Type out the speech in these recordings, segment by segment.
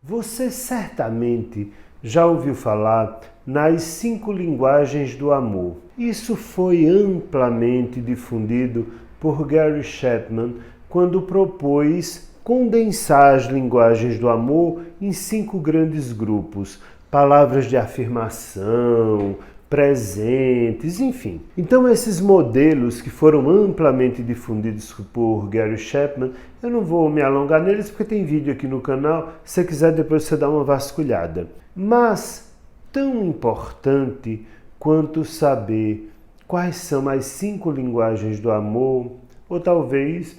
Você certamente já ouviu falar nas 5 linguagens do amor. Isso foi amplamente difundido por Gary Chapman quando propôs condensar as linguagens do amor em 5 grandes grupos: palavras de afirmação, presentes, enfim. Então esses modelos que foram amplamente difundidos por Gary Chapman, eu não vou me alongar neles porque tem vídeo aqui no canal, se você quiser depois você dá uma vasculhada. Mas tão importante quanto saber quais são as 5 linguagens do amor, ou talvez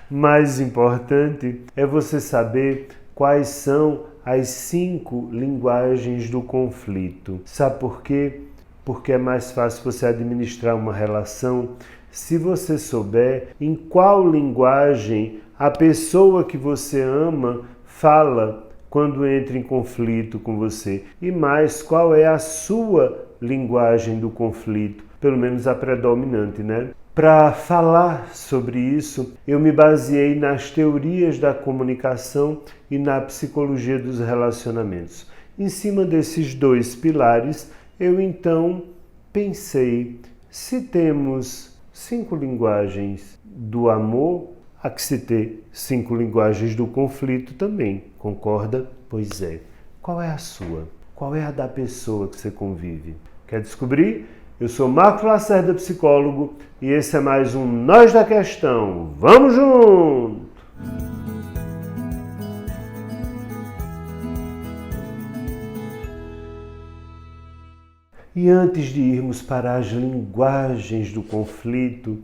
mais importante é você saber quais são as 5 linguagens do conflito. Sabe por quê? Porque é mais fácil você administrar uma relação se você souber em qual linguagem a pessoa que você ama fala quando entra em conflito com você. E mais, qual é a sua linguagem do conflito, pelo menos a predominante, né? Para falar sobre isso, eu me baseei nas teorias da comunicação e na psicologia dos relacionamentos. Em cima desses 2 pilares, eu então pensei, se temos 5 linguagens do amor, há que se ter 5 linguagens do conflito também, concorda? Pois é. Qual é a sua? Qual é a da pessoa que você convive? Quer descobrir? Eu sou Marcos Lacerda, psicólogo, e esse é mais um Nós da Questão. Vamos junto! E antes de irmos para as linguagens do conflito,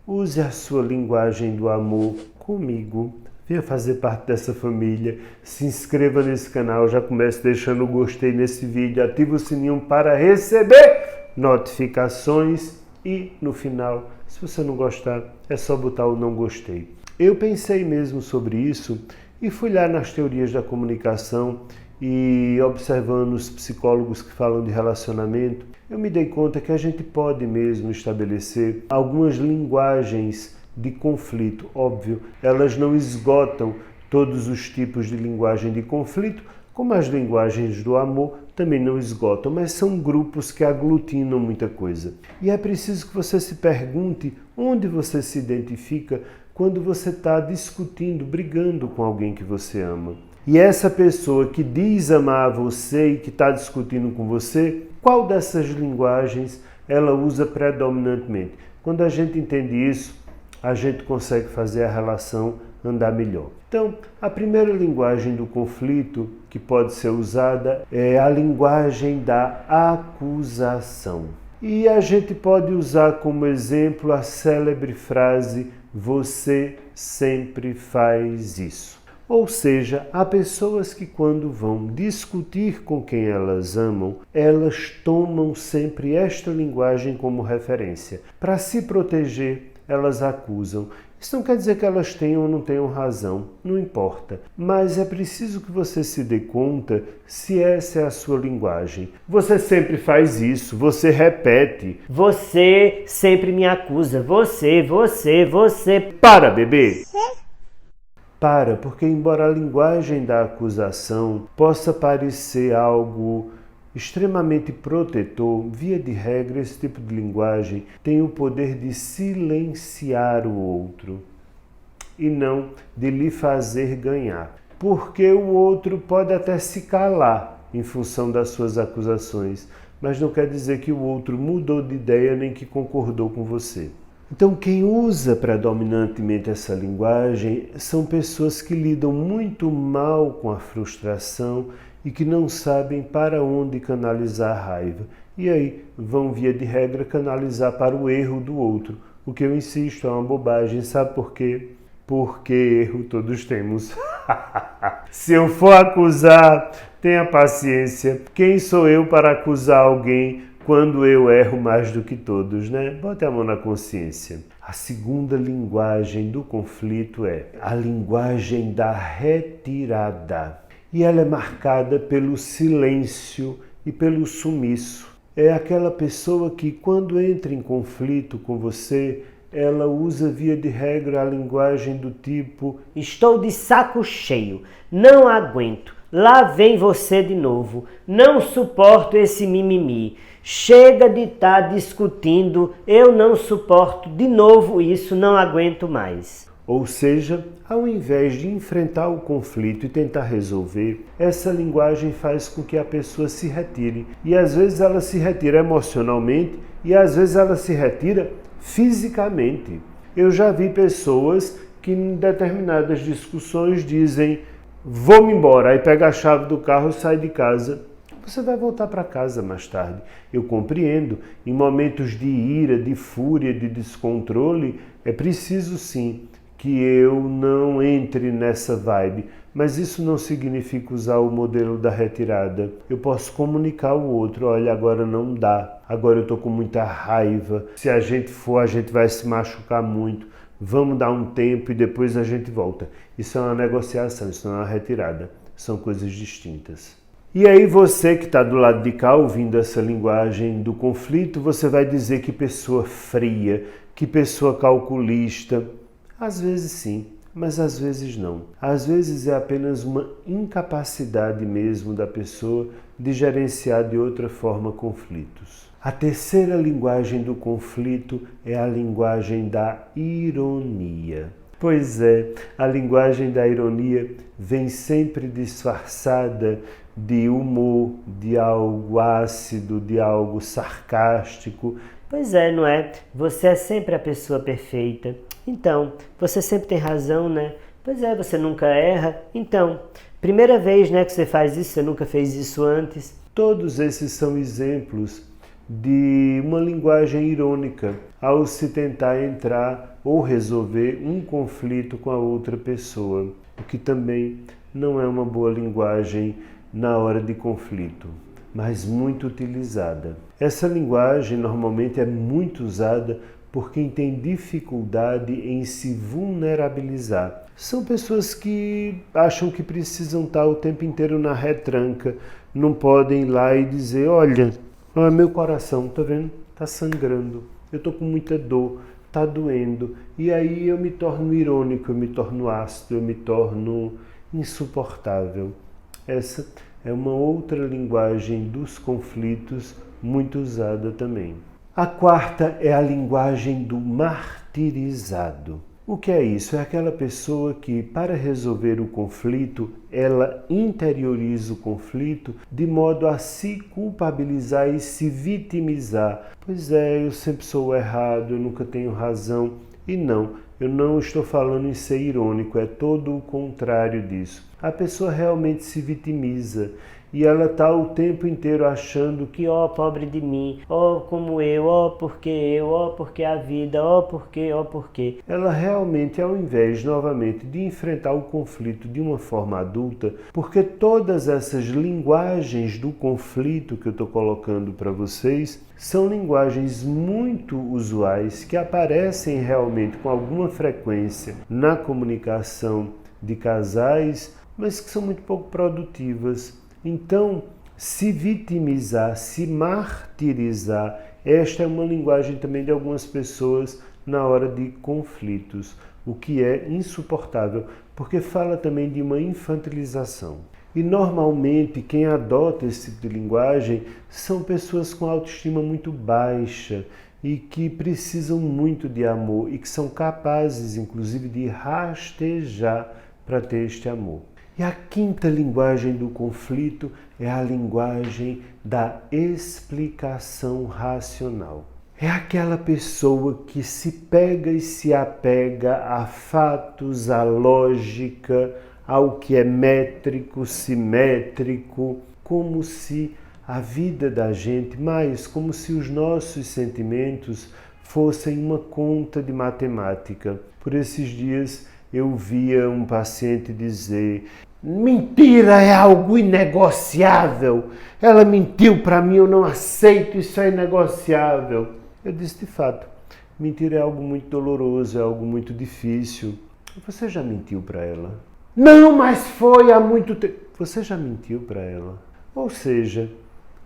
use a sua linguagem do amor comigo. Venha fazer parte dessa família, se inscreva nesse canal, já comece deixando o gostei nesse vídeo, ative o sininho para receber notificações e no final, se você não gostar, é só botar o não gostei. Eu pensei mesmo sobre isso e fui lá nas teorias da comunicação e observando os psicólogos que falam de relacionamento, eu me dei conta que a gente pode mesmo estabelecer algumas linguagens de conflito. Óbvio, elas não esgotam todos os tipos de linguagem de conflito, como as linguagens do amor também não esgotam, mas são grupos que aglutinam muita coisa. E é preciso que você se pergunte onde você se identifica quando você está discutindo, brigando com alguém que você ama. E essa pessoa que diz amar você e que está discutindo com você, qual dessas linguagens ela usa predominantemente? Quando a gente entende isso, a gente consegue fazer a relação andar melhor. Então, a primeira linguagem do conflito que pode ser usada é a linguagem da acusação. E a gente pode usar como exemplo a célebre frase "você sempre faz isso". Ou seja, há pessoas que quando vão discutir com quem elas amam, elas tomam sempre esta linguagem como referência. Para se proteger, elas acusam. Isso não quer dizer que elas tenham ou não tenham razão, não importa. Mas é preciso que você se dê conta se essa é a sua linguagem. Você sempre faz isso, você repete. Você sempre me acusa. Você. Para, bebê! Para, porque embora a linguagem da acusação possa parecer algo extremamente protetor, via de regra, esse tipo de linguagem tem o poder de silenciar o outro e não de lhe fazer ganhar. Porque o outro pode até se calar em função das suas acusações, mas não quer dizer que o outro mudou de ideia nem que concordou com você. Então, quem usa predominantemente essa linguagem são pessoas que lidam muito mal com a frustração e que não sabem para onde canalizar a raiva. E aí vão, via de regra, canalizar para o erro do outro. O que eu insisto, é uma bobagem. Sabe por quê? Porque erro todos temos. Se eu for acusar, tenha paciência. Quem sou eu para acusar alguém quando eu erro mais do que todos, né? Bote a mão na consciência. A segunda linguagem do conflito é a linguagem da retirada. E ela é marcada pelo silêncio e pelo sumiço. É aquela pessoa que, quando entra em conflito com você, ela usa via de regra a linguagem do tipo: estou de saco cheio, não aguento, lá vem você de novo, não suporto esse mimimi, chega de estar discutindo, eu não suporto de novo isso, não aguento mais. Ou seja, ao invés de enfrentar o conflito e tentar resolver, essa linguagem faz com que a pessoa se retire. E às vezes ela se retira emocionalmente e às vezes ela se retira fisicamente. Eu já vi pessoas que em determinadas discussões dizem: vou-me embora, aí pega a chave do carro e sai de casa. Você vai voltar para casa mais tarde. Eu compreendo, em momentos de ira, de fúria, de descontrole, é preciso sim que eu não entre nessa vibe, mas isso não significa usar o modelo da retirada. Eu posso comunicar ao outro: olha, agora não dá, agora eu estou com muita raiva, se a gente for, a gente vai se machucar muito, vamos dar um tempo e depois a gente volta. Isso é uma negociação, isso não é uma retirada, são coisas distintas. E aí você que está do lado de cá ouvindo essa linguagem do conflito, você vai dizer: que pessoa fria, que pessoa calculista. Às vezes sim, mas às vezes não. Às vezes é apenas uma incapacidade mesmo da pessoa de gerenciar de outra forma conflitos. A terceira linguagem do conflito é a linguagem da ironia. Pois é, a linguagem da ironia vem sempre disfarçada de humor, de algo ácido, de algo sarcástico. Pois é, não é? Você é sempre a pessoa perfeita. Então, você sempre tem razão, né? Pois é, você nunca erra. Então, primeira vez, né, que você faz isso, você nunca fez isso antes. Todos esses são exemplos de uma linguagem irônica ao se tentar entrar ou resolver um conflito com a outra pessoa, o que também não é uma boa linguagem na hora de conflito, mas muito utilizada. Essa linguagem normalmente é muito usada por quem tem dificuldade em se vulnerabilizar. São pessoas que acham que precisam estar o tempo inteiro na retranca, não podem ir lá e dizer: olha, meu coração, tá vendo? Tá sangrando, eu tô com muita dor, tá doendo. E aí eu me torno irônico, eu me torno ácido, eu me torno insuportável. Essa é uma outra linguagem dos conflitos muito usada também. A quarta é a linguagem do martirizado. O que é isso? É aquela pessoa que, para resolver o conflito, ela interioriza o conflito de modo a se culpabilizar e se vitimizar. Pois é, eu sempre sou o errado, eu nunca tenho razão. E não, eu não estou falando em ser irônico, é todo o contrário disso. A pessoa realmente se vitimiza e ela está o tempo inteiro achando que, ó, pobre de mim, ó, como eu, ó, porque a vida, ó, porque. Ela realmente, ao invés, novamente, de enfrentar o conflito de uma forma adulta, porque todas essas linguagens do conflito que eu estou colocando para vocês são linguagens muito usuais que aparecem realmente com alguma frequência na comunicação de casais, mas que são muito pouco produtivas. Então, se vitimizar, se martirizar, esta é uma linguagem também de algumas pessoas na hora de conflitos, o que é insuportável, porque fala também de uma infantilização. E normalmente quem adota esse tipo de linguagem são pessoas com autoestima muito baixa e que precisam muito de amor e que são capazes, inclusive, de rastejar para ter este amor. E a quinta linguagem do conflito é a linguagem da explicação racional. É aquela pessoa que se pega e se apega a fatos, à lógica, ao que é métrico, simétrico, como se a vida da gente, mais como se os nossos sentimentos fossem uma conta de matemática. Por esses dias eu via um paciente dizer: mentira é algo inegociável, ela mentiu para mim, eu não aceito, isso é inegociável. Eu disse: de fato, mentira é algo muito doloroso, é algo muito difícil. Você já mentiu para ela? Não, mas foi há muito tempo. Você já mentiu para ela? Ou seja,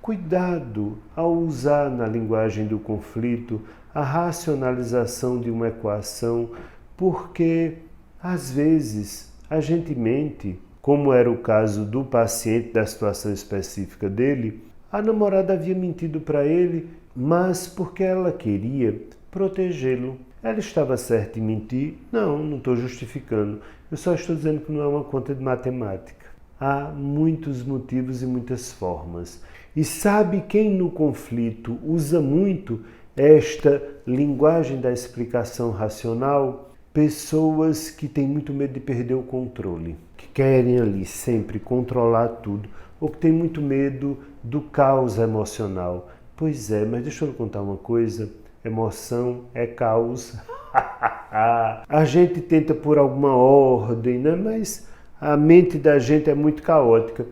Cuidado ao usar na linguagem do conflito a racionalização de uma equação, porque às vezes a gente mente, como era o caso do paciente da situação específica dele. A namorada havia mentido para ele, mas porque ela queria protegê-lo. Ela estava certa em mentir? Não estou justificando. Eu só estou dizendo que não é uma conta de matemática. Há muitos motivos e muitas formas. E sabe quem no conflito usa muito esta linguagem da explicação racional? Pessoas que têm muito medo de perder o controle, que querem ali sempre controlar tudo, ou que têm muito medo do caos emocional. Pois é, mas deixa eu contar uma coisa, emoção é caos. A gente tenta pôr alguma ordem, né? Mas a mente da gente é muito caótica.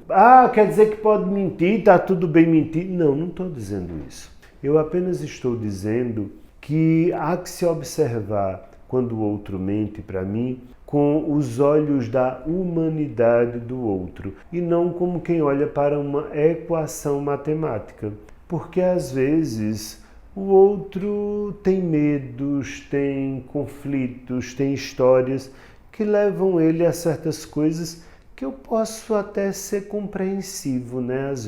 Quer dizer que pode mentir, tá tudo bem mentir? Não estou dizendo isso. Eu apenas estou dizendo que há que se observar quando o outro mente para mim com os olhos da humanidade do outro e não como quem olha para uma equação matemática. Porque às vezes o outro tem medos, tem conflitos, tem histórias que levam ele a certas coisas que eu posso até ser compreensivo, né? Às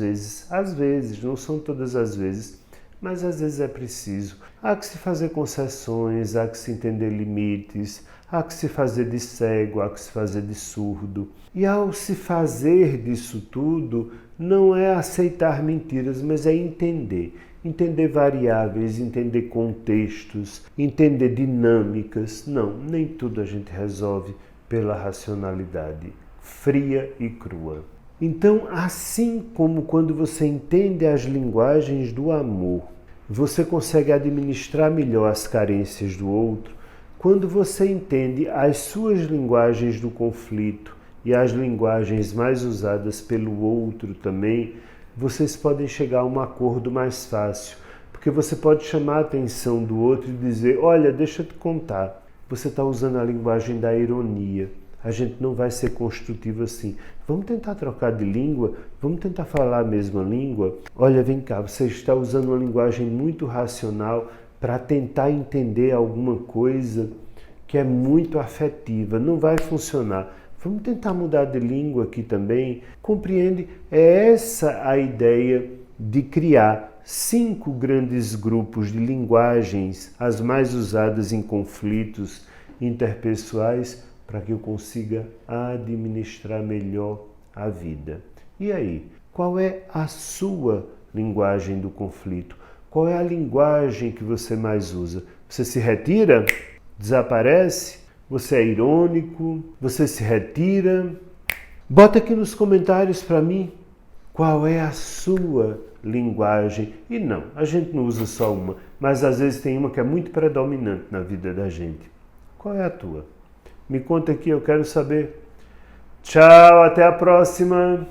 vezes, não são todas as vezes, mas às vezes é preciso. Há que se fazer concessões, há que se entender limites, há que se fazer de cego, há que se fazer de surdo. E ao se fazer disso tudo, não é aceitar mentiras, mas é entender. Entender variáveis, entender contextos, entender dinâmicas. Não, nem tudo a gente resolve pela racionalidade fria e crua. Então, assim como quando você entende as linguagens do amor, você consegue administrar melhor as carências do outro, quando você entende as suas linguagens do conflito e as linguagens mais usadas pelo outro também, vocês podem chegar a um acordo mais fácil, porque você pode chamar a atenção do outro e dizer, olha, deixa eu te contar, você está usando a linguagem da ironia, a gente não vai ser construtivo assim. Vamos tentar trocar de língua? Vamos tentar falar a mesma língua? Olha, vem cá, você está usando uma linguagem muito racional para tentar entender alguma coisa que é muito afetiva, não vai funcionar. Vamos tentar mudar de língua aqui também? Compreende? É essa a ideia de criar 5 grandes grupos de linguagens, as mais usadas em conflitos interpessoais, para que eu consiga administrar melhor a vida. E aí, qual é a sua linguagem do conflito? Qual é a linguagem que você mais usa? Você se retira? Desaparece? Você é irônico? Você se retira? Bota aqui nos comentários para mim qual é a sua linguagem. E não, a gente não usa só uma, mas às vezes tem uma que é muito predominante na vida da gente. Qual é a tua? Me conta aqui, eu quero saber. Tchau, até a próxima!